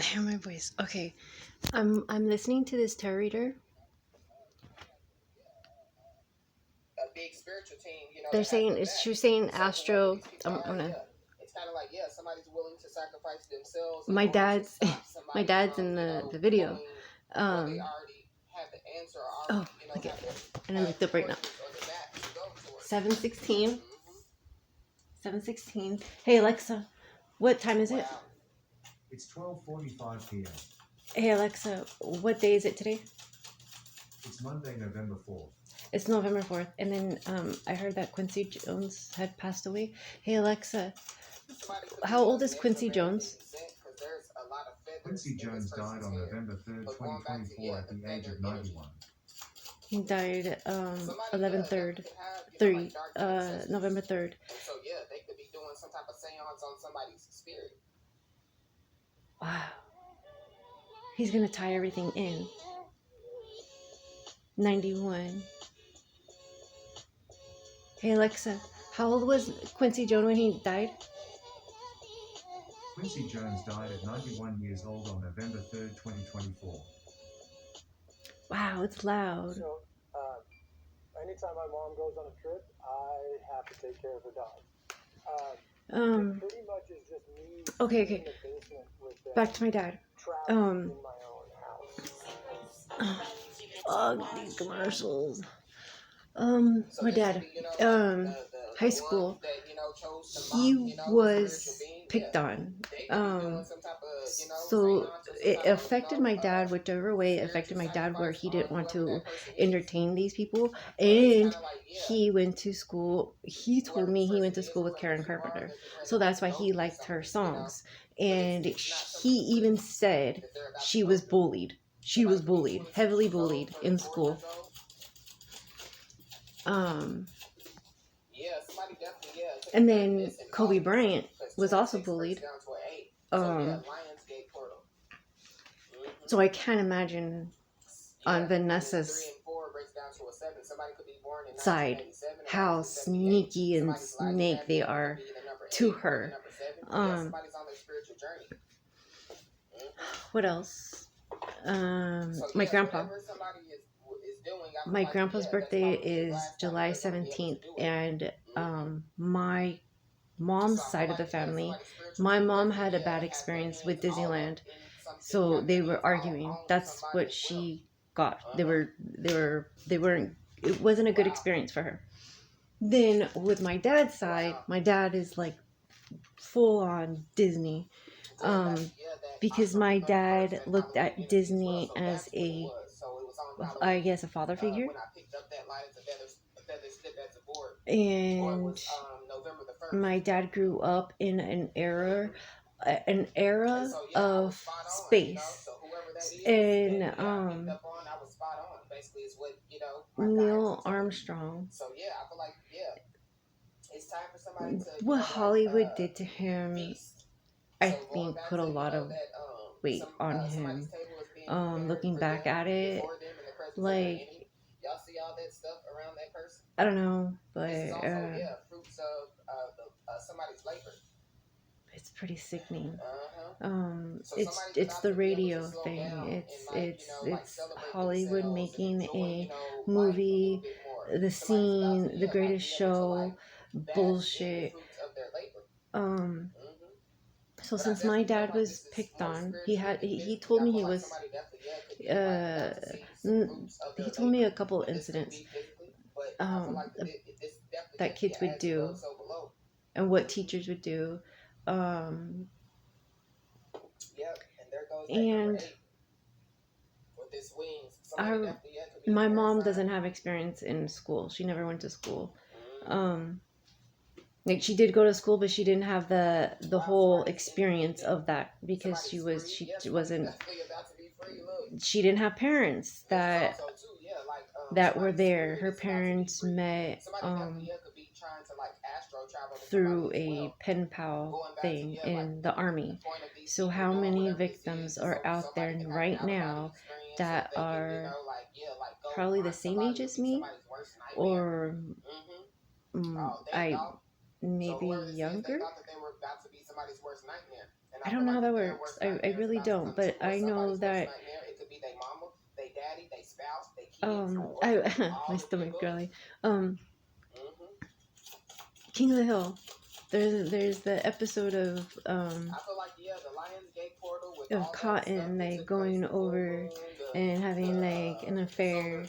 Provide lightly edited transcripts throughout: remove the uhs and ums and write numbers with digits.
hear my voice. Okay. I'm listening to this tarot reader. A big spiritual team, They're saying she was saying astro. I'm gonna. It's kind of like, yeah, somebody's willing to sacrifice themselves. My dad's my dad's in the video. They already have the answer. Oh, okay. And I looked up right now. 7:16. 7:16. Hey Alexa, what time is it? It's 12:45 p.m. Hey Alexa, what day is it today? It's Monday, November 4th. It's November 4th. And then I heard that Quincy Jones had passed away. Hey Alexa, how old is Quincy Jones? Quincy Jones died on November 3rd, 2024 at the age of 91. He died 11/3, November 3rd. So yeah, they could be doing some type of seance on somebody's spirit. Wow. He's gonna tie everything in. 91. Hey Alexa, how old was Quincy Jones when he died? Quincy Jones died at 91 years old on November 3rd, 2024. Wow, it's loud. So, anytime my mom goes on a trip, I have to take care of her dog. It pretty much is just me Okay. in the basement with them, Back to my dad. trapped in my own house. Fuck these commercials. My dad, high school, he was picked on. So it affected my dad, whichever way it affected my dad, where he didn't want to entertain these people. And he went to school, he told me he went to school with Karen Carpenter. So that's why he liked her songs. And he even said she was bullied. She was bullied, heavily bullied in school. And then Kobe Bryant was also bullied. So I can't imagine on Vanessa's side how sneaky and snake they are to her. What else? My grandpa. My grandpa's birthday is July 17th, and my mom's side of the family, my mom had a bad experience with Disneyland, so they were arguing. That's what she got. They weren't. It wasn't a good experience for her. Then with my dad's side, my dad is like full on Disney, because my dad looked at Disney as a father figure. And my dad grew up in an era of space. And Neil Armstrong, what Hollywood did to him, I think put a lot of weight on him. Looking back at it, like, I don't know, but it's pretty sickening. It's the radio thing. It's Hollywood making a movie, the scene, the greatest show, bullshit. So since my dad was picked on, he told me he told me a couple incidents that kids would do and what teachers would do. And my mom doesn't have experience in school. She never went to school. Like, she did go to school, but she didn't have the whole experience of that, because she didn't have parents that were there. Her parents met through a pen pal thing in the army. So how many victims are out there right now that are probably the same age as me, or maybe younger? I don't know how that works. I really don't, but I know that it could be their mama, their daddy, their spouse, their kids, my stomach growling. Mm-hmm. King of the Hill. There's the episode of I feel like the Lionsgate portal with of Cotton like going over and having like an affair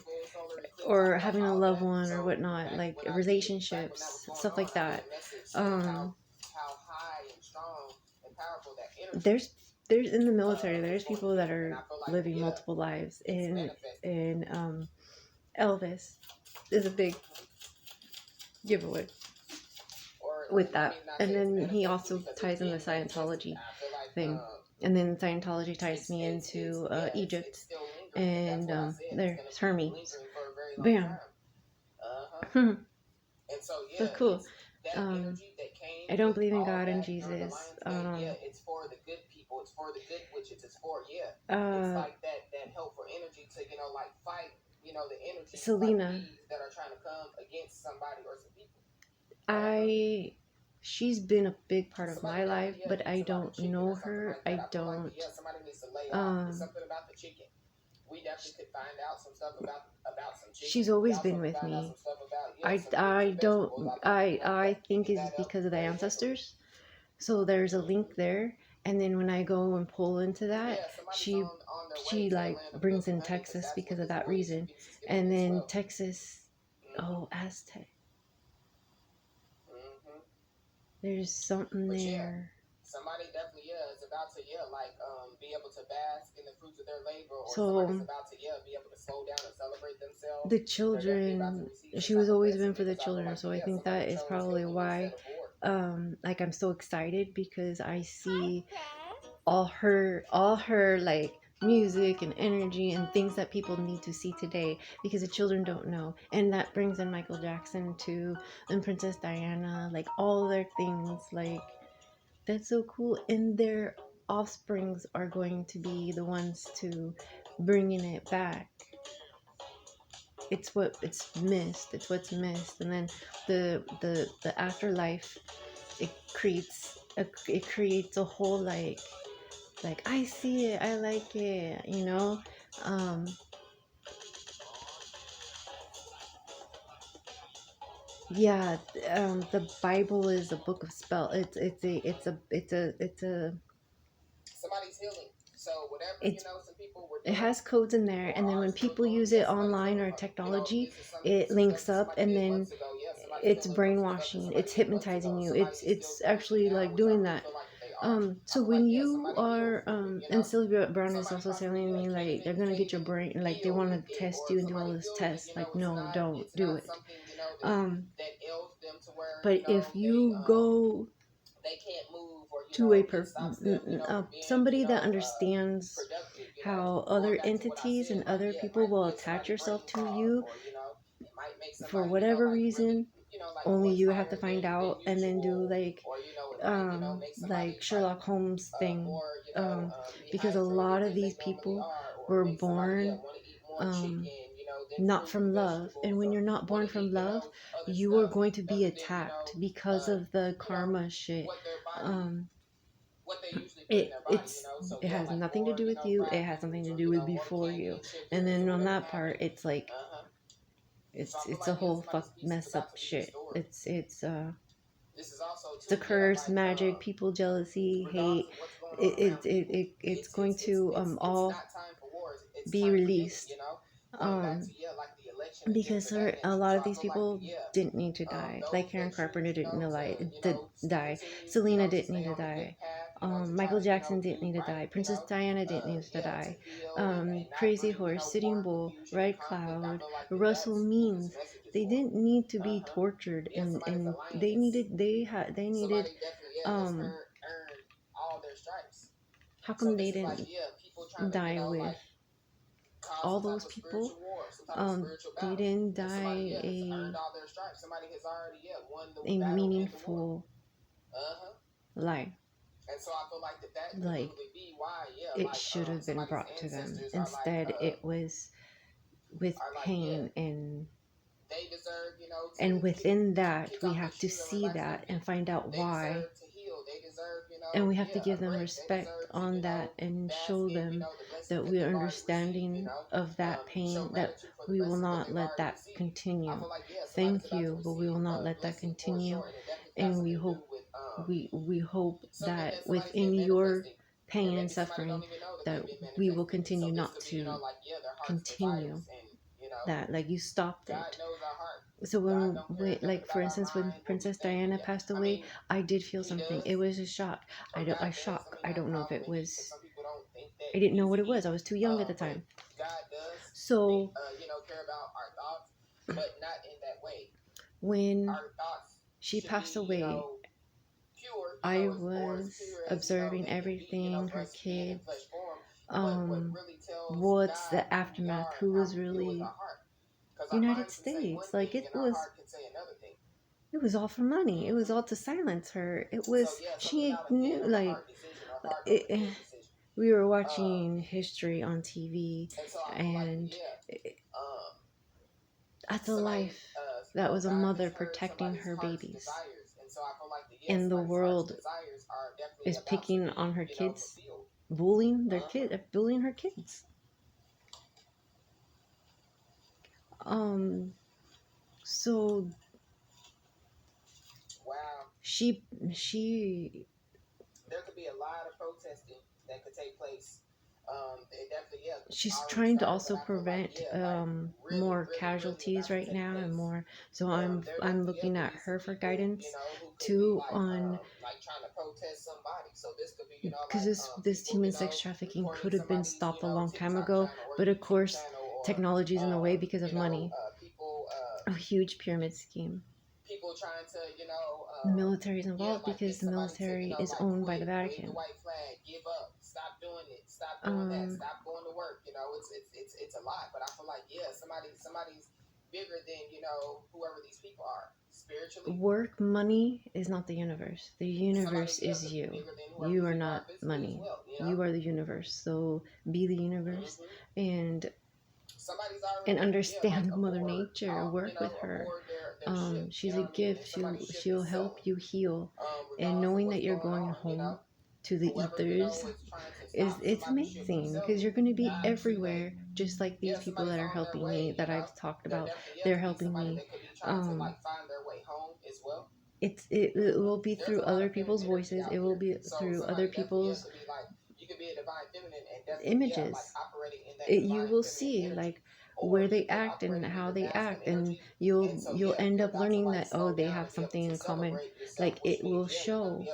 or having a loved one or whatnot, like relationships, stuff like that. How high and strong and powerful that energy. There's in the military there's people that are living multiple lives, and Elvis is a big giveaway with that. And then he also ties in the Scientology thing. And then Scientology ties me into Egypt. And there's Hermes. Bam. That's cool. I don't believe in God and Jesus. It's for the good people. It's for the good witches. It's for it's like that helpful energy to like fight. The energy Selena that are trying to come against somebody or some people. She's been a big part of my life, but I don't know her. I don't. Somebody needs to lay off. Something about the chicken. We definitely could find out some stuff about some chicken. She's always been with me. I think it's because of the ancestors. So there's a link there, and then when I go and pull into that, she like brings in Texas because of that reason, and then Texas, Aztec. There's something there. Somebody definitely is about to be able to bask in the fruits of their labor, or somebody's about to be able to slow down and celebrate themselves. The children, she was always been for the children, so I think that is probably why like I'm so excited, because I see all her like music and energy and things that people need to see today, because the children don't know. And that brings in Michael Jackson too, and Princess Diana, like all their things, like that's so cool. And their offsprings are going to be the ones to bringing it back. It's what's missed, and then the afterlife, it creates a whole like I see it, I like it, yeah. The Bible is a book of spell. It's a somebody's healing. So whatever, some people were it has codes in there, and then when people use it online or technology, it links up, and then it's brainwashing, it's hypnotizing you, it's actually like doing that. So when you are and Sylvia Brown is also telling me like they're gonna get your brain, like they want to test you and do all this tests, like no, don't do it. But if you go to somebody that understands how other entities and other people will attach yourself to you for whatever reason, only you have to find out, and then do like Sherlock Holmes thing, because a lot of these people were born not from love, and when you're not born from love, you are going to be attacked because of the karma shit. It has nothing to do with you, it has something to do with before you, and then on that part it's like it's a whole mess up shit. It's a curse, magic, people, jealousy, hate. It's going to all be released. Because a lot of these people didn't need to die. Like Karen Carpenter didn't die. Selena didn't need to die. Michael Jackson didn't need to die. Princess Diana didn't need to die. Crazy Horse, Sitting Bull, Red Cloud, Russell Means. They didn't need to be tortured, and they needed how come they didn't die with all those people? They didn't die a meaningful life. And so I feel like that like be why, it should have been brought to them. Instead, it was with pain, and they deserve, and within that we have to see that and find out why. They deserve, and we have to give them respect on that and show them that we are understanding of that pain, that we will not let that continue. Thank you, but we will not let that continue, and we hope that within your pain and suffering that we will continue not to continue that, like you stopped it. So like for instance, when Princess Diana passed away, I did feel something. It was a shock. I don't know if it was. I didn't know what it was. I was too young at the time. So care about our thoughts, but not in that way. When she passed away, I was observing everything, her kids. What's the aftermath? Who was really United States? Like it was all for money. It was all to silence her. It was she knew like we were watching history on TV, and that's a life that was a mother protecting her babies, and the world is picking on her kids, bullying bullying her kids. So she there could be a lot of protesting that could take place. She's trying to also prevent more casualties right now and more. So I'm looking at her for guidance too on like trying to protest somebody. So this could be because this human sex trafficking could have been stopped a long time ago, but of course technology is in the way because of money. A huge pyramid scheme. People trying to, the military is involved because the military is owned by the Vatican. The white flag, give up, stop doing it, stop doing that, stop going to work. It's a lot, but I feel like somebody's bigger than whoever these people are spiritually. Work money is not the universe. The universe is you. You are not money. You are the universe. So be the universe and understand Mother Nature. Work with her. She's a gift. She'll help you heal. And knowing that you're going home to the ethers it's amazing because you're going to be everywhere, just like these people that are helping me that I've talked about. They're helping me. It will be through other people's voices. It will be through other people's images. You will see like where they act and how they act, and you'll end up learning that they have something in common. Like it will show.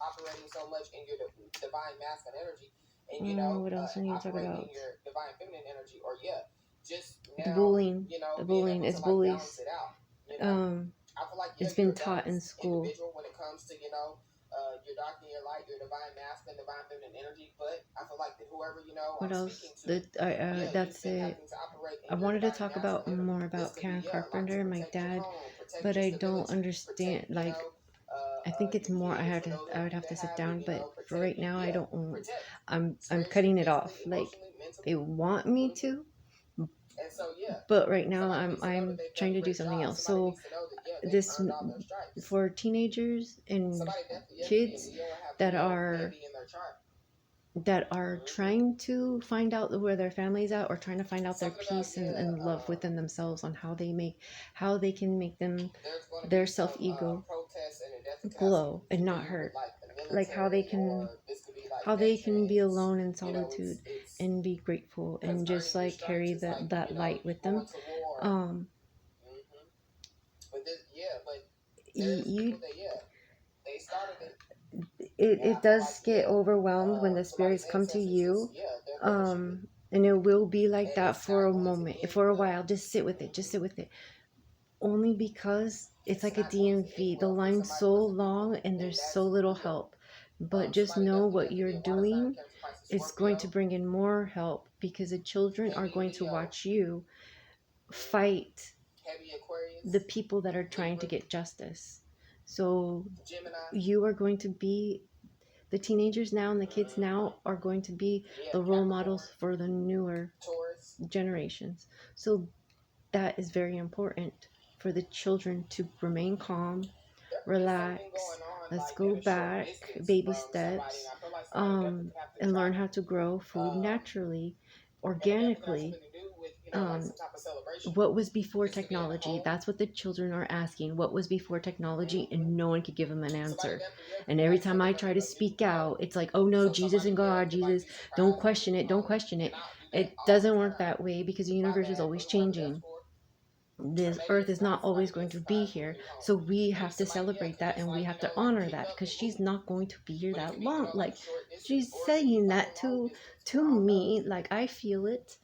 Operating so much in your divine masculine energy, and what else I need to talk about? Your divine feminine energy, or just the bullying. The bullying is bullies. I feel like it's been taught in school. When it comes to your dark and your light, your divine masculine, divine feminine energy, but I feel like that whoever what else? That's it. I wanted to talk about more about Karen Carpenter, my dad, but I don't understand. Like, I think it's more. I would have to sit down, but for right now, I don't. I'm cutting it off. Like, they want me to, but right now I'm trying to do something else. So this for teenagers and kids that are trying to find out where their family's at, or trying to find out their peace and love within themselves, on how they can make their self-ego glow and not hurt, like how they can be alone in solitude and be grateful and just like carry that light with them. It does get overwhelmed when the spirits come to you, and it will be like that for a moment, for a while. Just sit with it, only because it's like a DMV. The line's so long and there's so little help, but just know what you're doing is going to bring in more help, because the children are going to watch you fight the people that are trying to get justice. So you are going to be, the teenagers now and the kids now are going to be the role models for the newer generations. So that is very important for the children to remain calm, relax, Let's like go at a short back, distance baby from somebody. And steps, I feel like somebody definitely have to and learn travel. how to grow food naturally, And it definitely got organically. something to do with, like Um, some type of celebration. what was before This could be at technology? home. That's what the children are asking. What was before technology? Mm-hmm. And no one could give them an Somebody answer. definitely And could every like time I try celebrate to a new speak out, home. it's like, oh no, So Jesus and somebody, God, could like Jesus, be don't surprised with a question new it, don't home. question And it. I don't do that It all the doesn't work time. that way because the My universe is bad always for whoever that's changing. for. Or This maybe earth it's is not not always somebody going being to be surprised with a here. new home. So we Maybe have to somebody, celebrate because that it's and we like, have to like honor pick that up because and she's move. not going to be here But it that could be, long. like Like a short distance, she's or it could be saying like a that long to distance, I don't know. me, like I feel it.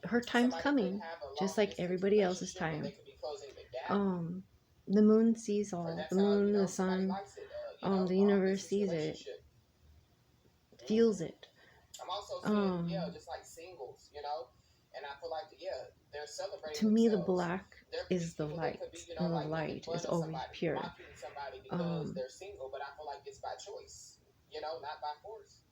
Her time's Somebody could coming, have a just long like distance everybody else's relationship and they time. could be closing the gap. Um, the moon sees But all. The that's how, moon, the somebody sun, likes it. the Long universe distance sees it, relationship. feels Hmm. it. I'm also seeing, Um, just like singles, and I feel like, they're celebrating to me, the themselves. black There could be is the people that could be, light, and the like making light is fun of always somebody, pure. mocking somebody because Um, they're single, but I feel like it's by choice, not by force.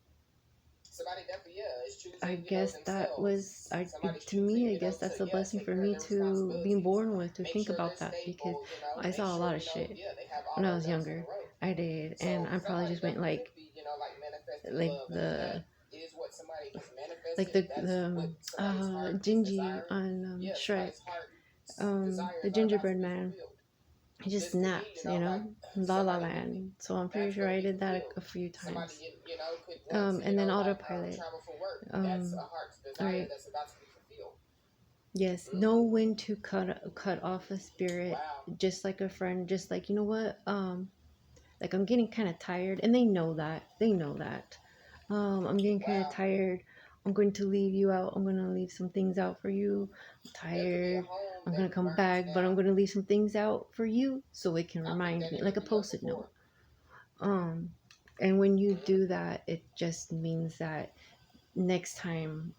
Somebody definitely, is I choosing, guess that was themselves. Somebody's to me. choosing, I guess to, that's a blessing take for care of me their to be responsibilities, born with, to make think sure they're about that because stable, I make saw a sure, lot of shit they have all when I their was ducks in a younger. row. I did, and So I probably somebody just went definitely could like be, like manifesting like love, and if the that is what somebody has like manifested, that's what somebody's heart is Gingy desiring. on Yeah, Shrek, somebody's heart the desires are about to gingerbread be man. fulfilled. He just This could be, snaps, like La La somebody getting Land. So I'm pretty that's sure going to I be did that fulfilled. a few Somebody, times. could want to, And then like autopilot. travel for work. That's a Um, heart's desire right. that's about to be fulfilled. Yes, know Hmm. when to cut off a spirit, Wow. just like a friend. Just like, you know what, like I'm getting kind of tired, and they know that. They know that. I'm getting kind of Wow. tired. I'm going to leave you out. I'm going to leave some things out for you. I'm There could be a tired. home I'm going that to come burns back, but I'm down. going to leave some things out for you so it can I put remind that me, like a energy up post-it note. before. Um, and when you Hmm. do that, it just means that next time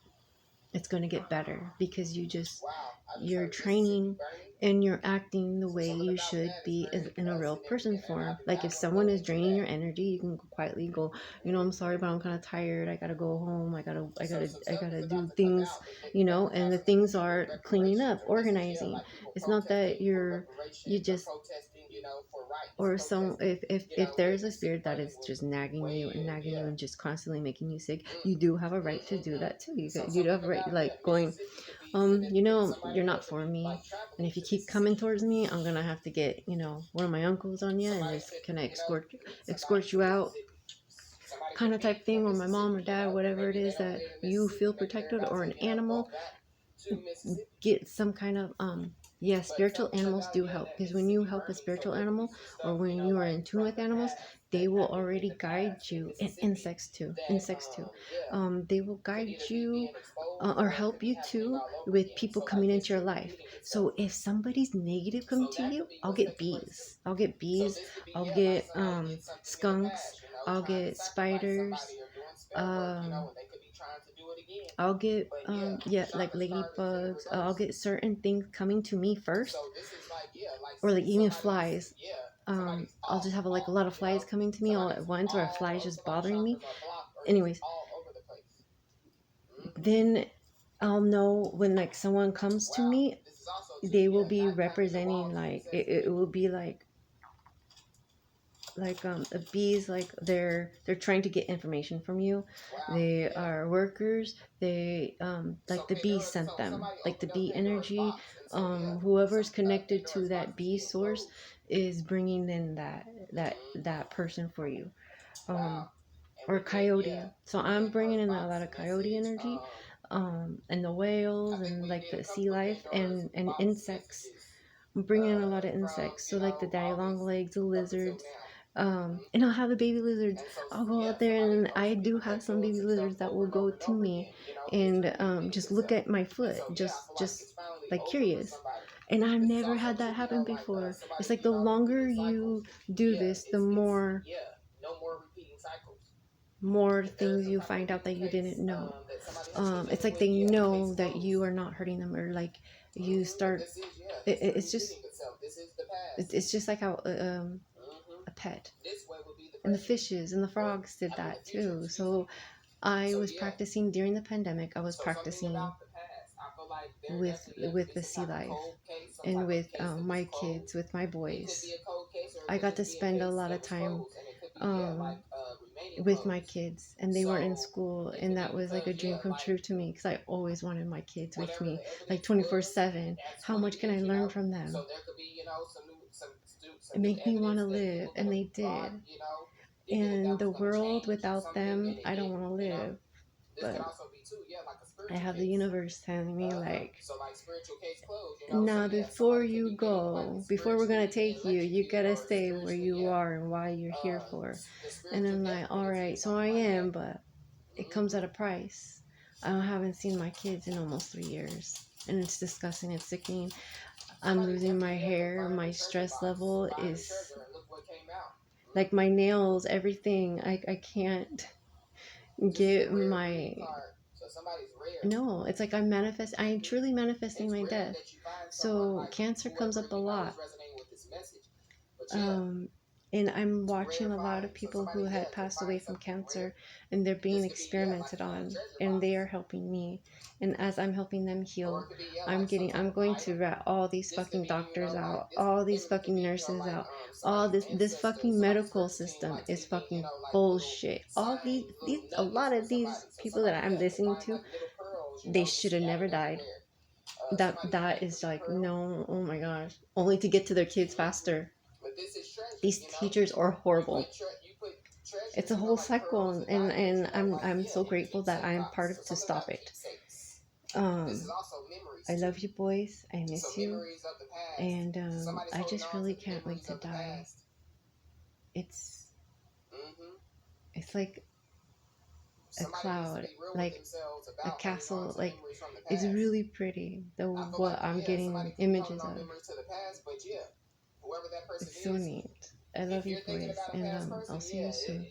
it's going to get better because Wow. I just you're heard Mississippi training burning. and you're acting the So way something you about should that is be very in a real person and I form. do Like if not want to someone go is into draining that. your energy, you can quietly go, I'm sorry, but I'm kind of tired. I gotta go home. So some I stuff is gotta about do to come things, out that you definitely and have the some type of things healing are cleaning reparations, up, or this is organizing. like people It's not that protesting for you reparations or just, protesting, for rights, or some, protesting, if there's a witnessing spirit that burning is was just nagging you and way, nagging you and just constantly making you sick, mm, you do have a right to do mm. that too. So You do something have a right, about, like going, Mississippi could be significant. Somebody you're not could for be me. like And traveling if you to keep coming Mississippi. towards me, I'm gonna have to get, one of my uncles on you and Somebody just could, kind of somebody escort from you out, Mississippi. Somebody kind could of be type from thing, or my mom or Mississippi, dad, whatever it maybe they is don't that live in you Mississippi, feel maybe they're protected, about or to, an go animal, back to Mississippi. get some kind of yeah, But tell spiritual me animals about, do help that because when you Mississippi help a burning. So spiritual there could be animal, some or stuff, when you are in like tune from with the animals, past they that will happened in already the guide past in you. And Mississippi insects too, that they will could guide either be you, being exposed or or it could help be you happening too all over with again. people So like coming into your history life. repeating itself. So if somebody's negative coming So to that you, could be I'll what's get taking place too. bees, I'll get So bees, this could be, I'll like get somebody did something in the skunks, past, I'll trying to get sacrifice spiders, somebody or doing spell work, um and they could be trying to do it again. I'll get But yeah, yeah, like chakra stars is in ladybugs. I'll reverse. get certain things coming to me first, So this is like, like or like even somebody's, flies. somebody's I'll just have like a off, lot of flies coming to me all at somebody's once, or a all, fly is just so like bothering me. chakras are blocked or just Anyways, all over the place. Hmm. then I'll know when like someone comes to Wow. me, This is also too, they will be nighttime in the representing walls with the like it sensitivity. will be like a bees, like they're trying to get information from you. Wow. They Yeah. are workers. They So like the bee sent so them, somebody like the opened up bee Pandora's energy. box, and so Whoever's some connected to Pandora's box that is bee being source closed. is bringing in Hmm. that person for you. Wow. um And or we get, coyote. So from I'm bringing Pandora's in a lot box of coyote message. energy, and the I whales, think and we like get the a sea couple of life, Pandora's and box insects. messages I'm bringing in a lot of from insects. So like the daddy long August legs, the up until lizards, now. and I'll Hmm. have the baby lizards. And so I'll go out there, somebody and I most do people have take some drugs baby and stuff lizards that over will and go over and to over me, again. and History repeating just look itself. at my And foot, so I feel like it's finally like over for curious. somebody. And I've This is never also had that too, happen like before. It's somebody, like the longer repeating cycles. you do this, the more No more repeating cycles. If there is things some you type of find out abuse that you didn't case know. that somebody has been It's dealing like with, they case know that you closed. are not hurting them, or like you But start. this is history It's just repeating itself. This is the past. it's just like how Hmm. a pet, This way would be the and the present, fishes and the or frogs did I mean the that future. too. Excuse me. So I So was practicing during the pandemic. I was so something practicing about the past. I feel with the sea life, and with my kids, with my boys. I got to spend a lot of time with my kids, and they weren't in school, and that was like a dream come true to me, because I always wanted my kids with me, like 24/7. How much can I learn from them? It made me want to live, and they did. And the world without them, I don't want to live. But I have the universe telling me, like, now before you go, before we're gonna take you, you gotta stay where you are and why you're here for. And I'm like, all right, so I am, but it comes at a price. I haven't seen my kids in almost 3 years, and it's disgusting. It's sickening. I'm losing my hair. My stress level is like my nails, everything. I can't get my. No, it's like I'm truly manifesting my death. So cancer comes up a lot. Um, and I'm watching a lot of people who had passed away from cancer, and they're being experimented on, and they are helping me. And as I'm helping them heal, I'm going to rat all these fucking doctors out, all these fucking nurses out, all this fucking medical system is fucking bullshit. All these a lot of these people that I'm listening to, they should have never died. That is like, no, oh my gosh, only to get to their kids faster. These teachers are horrible. It's a whole cycle, and I'm so grateful that I'm part of to stop it. I love you boys. I miss you, and I just really can't wait to die. It's like a cloud, like a castle, like it's really pretty. What I'm getting images of. It's so neat. I love you boys, and I'll see you soon.